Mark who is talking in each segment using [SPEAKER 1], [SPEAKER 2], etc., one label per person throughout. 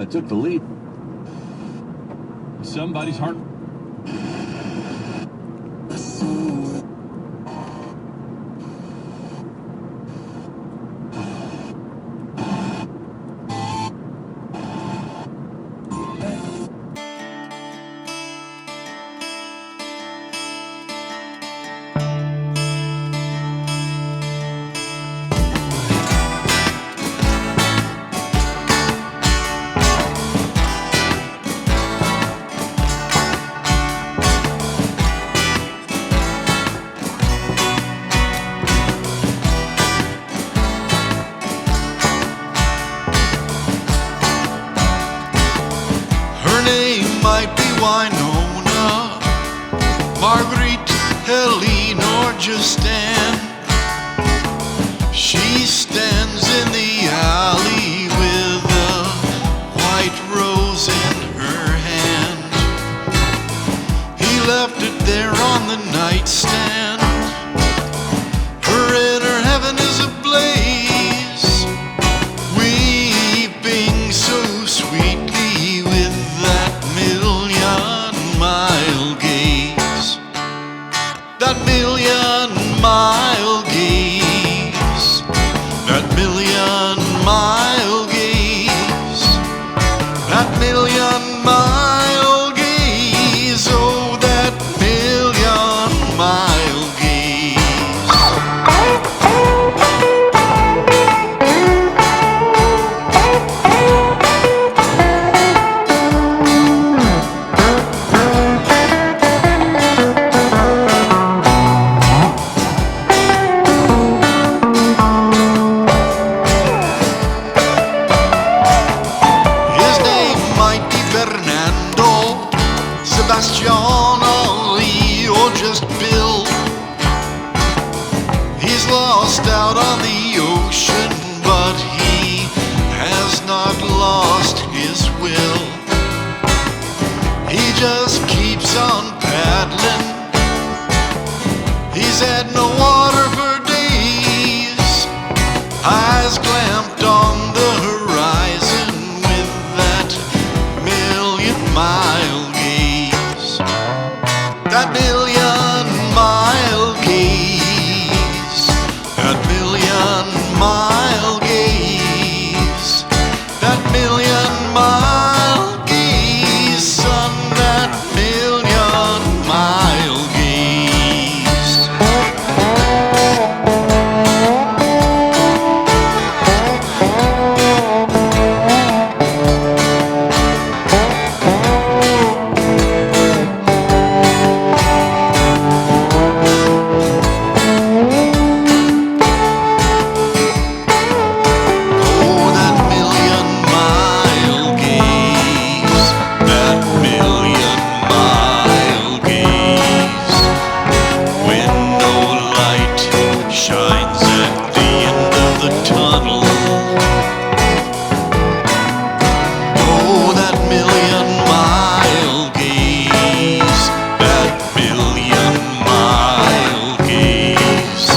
[SPEAKER 1] I took the lead. Somebody's heart.
[SPEAKER 2] Her name might be Winona, Marguerite, Helene, or just Anne. She stands in the alley with a white rose in her hand. He left it there on the nightstand. Her inner heaven is ablaze, weeping so sweetly with that million-mile gaze. That million-mile gaze. That million-mile gaze. That million-mile gaze. Oh, that million-mile gaze. Fernando, Sebastian, Ali, or just Bill. He's lost out on the ocean, but he has not lost his will. He just keeps on paddling. He's had no water for days, eyes clamped on the horizon with that million-mile gaze. That million-mile gaze. That million-mile gaze. That million-mile gaze. Son, that million-mile gaze. Shines at the end of the tunnel. Oh, that million-mile gaze. That million-mile gaze.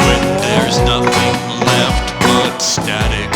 [SPEAKER 2] When there's nothing left but static